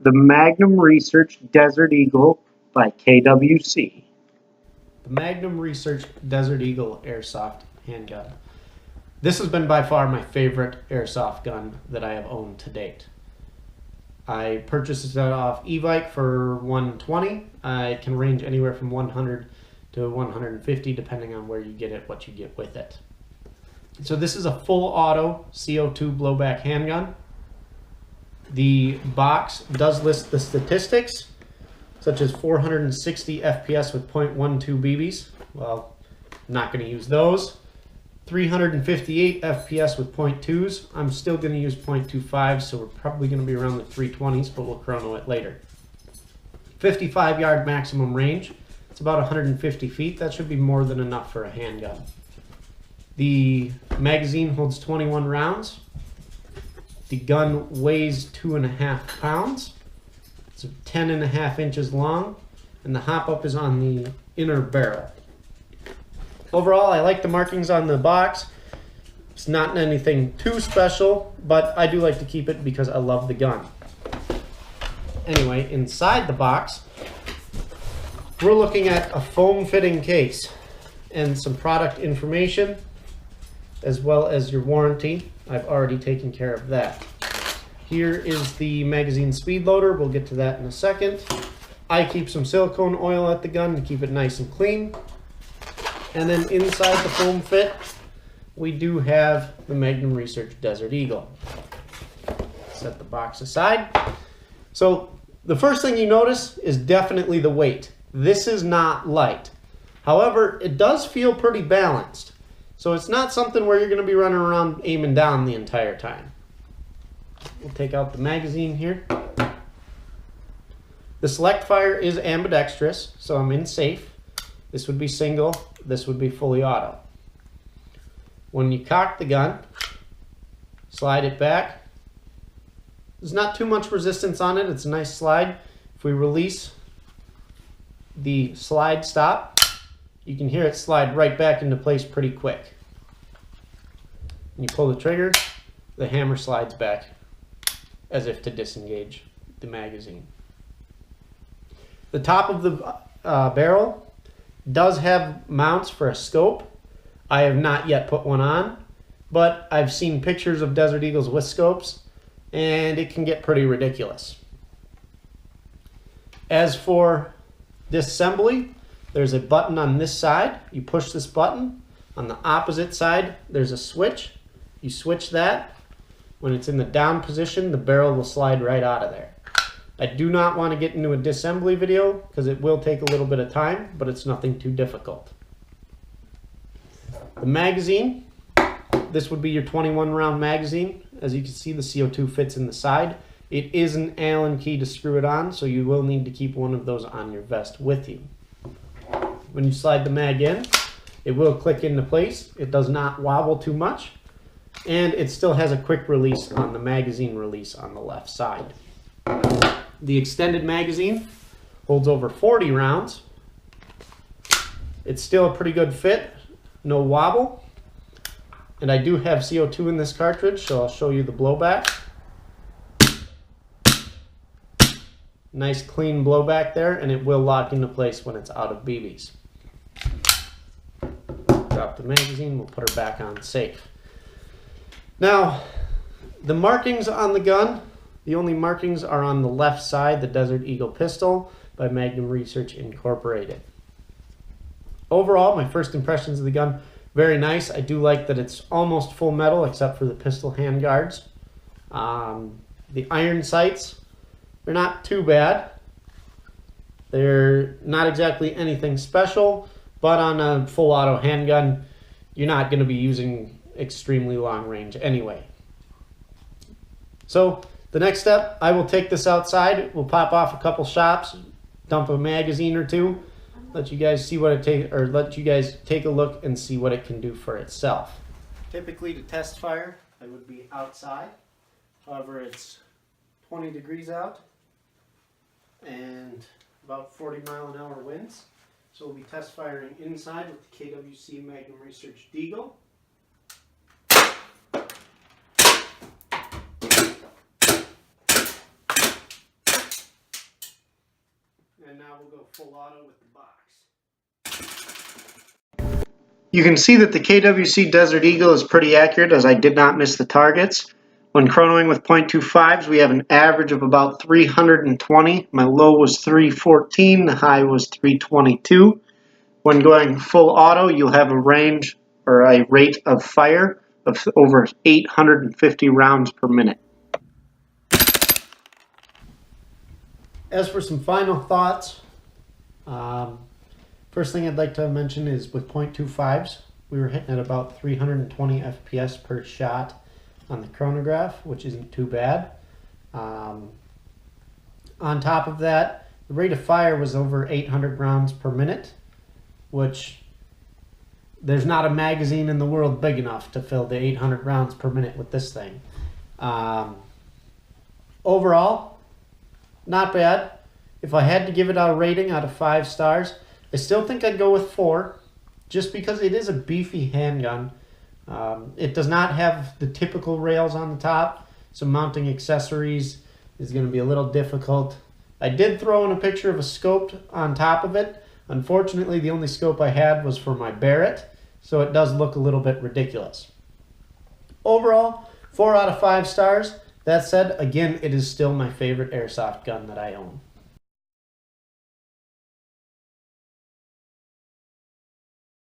The Magnum Research Desert Eagle by KWC. The Magnum Research Desert Eagle Airsoft Handgun. This has been by far my favorite airsoft gun that I have owned to date. I purchased it off e-bike for $120. It can range anywhere from 100 to 150 depending on where you get it, what you get with it. So this is a full auto CO2 blowback handgun. The box does list the statistics, such as 460 FPS with .12 BBs. Well, I'm not going to use those. 358 FPS with .2s. I'm still going to use .25, so we're probably going to be around the 320s, but we'll chrono it later. 55-yard maximum range. It's about 150 feet. That should be more than enough for a handgun. The magazine holds 21 rounds. The gun weighs 2.5 pounds. It's 10.5 inches long, and the hop-up is on the inner barrel. Overall, I like the markings on the box. It's not anything too special, but I do like to keep it because I love the gun. Anyway, inside the box, we're looking at a foam fitting case and some product information, as well as your warranty. I've already taken care of that. Here is the magazine speed loader. We'll get to that in a second. I keep some silicone oil at the gun to keep it nice and clean. And then inside the foam fit, we do have the Magnum Research Desert Eagle. Set the box aside. So the first thing you notice is definitely the weight. This is not light. However, it does feel pretty balanced. So it's not something where you're going to be running around aiming down the entire time. We'll take out the magazine here. The select fire is ambidextrous, so I'm in safe. This would be single, this would be fully auto. When you cock the gun, slide it back. There's not too much resistance on it, it's a nice slide. If we release the slide stop, you can hear it slide right back into place pretty quick. When you pull the trigger, the hammer slides back as if to disengage the magazine. The top of the barrel does have mounts for a scope. I have not yet put one on, but I've seen pictures of Desert Eagles with scopes, and it can get pretty ridiculous. As for disassembly, there's a button on this side. You push this button. On the opposite side, there's a switch. You switch that. When it's in the down position, the barrel will slide right out of there. I do not want to get into a disassembly video because it will take a little bit of time, but it's nothing too difficult. The magazine, this would be your 21 round magazine. As you can see, the CO2 fits in the side. It is an Allen key to screw it on, so you will need to keep one of those on your vest with you. When you slide the mag in, it will click into place. It does not wobble too much, and it still has a quick release on the magazine release on the left side. The extended magazine holds over 40 rounds. It's still a pretty good fit, no wobble. And I do have CO2 in this cartridge, so I'll show you the blowback. Nice clean blowback there, and it will lock into place when it's out of BBs. Drop the magazine, we'll put her back on safe. Now, the markings on the gun, the only markings are on the left side, the Desert Eagle pistol by Magnum Research Incorporated. Overall, my first impressions of the gun, very nice. I do like that it's almost full metal except for the pistol hand guards. The iron sights, they're not too bad. They're not exactly anything special, but on a full auto handgun, you're not going to be using extremely long range anyway. So the next step, I will take this outside. We'll pop off a couple shots, dump a magazine or two, let you guys see what let you guys take a look and see what it can do for itself. Typically to test fire, I would be outside. However, it's 20 degrees out and about 40-mile-an-hour winds. So we'll be test firing inside with the KWC Magnum Research Deagle. And now we'll go full auto with the box. You can see that the KWC Desert Eagle is pretty accurate, as I did not miss the targets. When chronoing with .25s, we have an average of about 320. My low was 314, the high was 322. When going full auto, you'll have a range or a rate of fire of over 850 rounds per minute. As for some final thoughts, first thing I'd like to mention is with .25s, we were hitting at about 320 FPS per shot on the chronograph, which isn't too bad. On top of that, the rate of fire was over 800 rounds per minute, which there's not a magazine in the world big enough to fill the 800 rounds per minute with this thing. Overall, not bad. If I had to give it a rating out of 5 stars, I still think I'd go with 4, just because it is a beefy handgun. It does not have the typical rails on the top, so mounting accessories is going to be a little difficult. I did throw in a picture of a scope on top of it. Unfortunately, the only scope I had was for my Barrett, so it does look a little bit ridiculous. Overall, 4 out of 5 stars. That said, again, it is still my favorite airsoft gun that I own.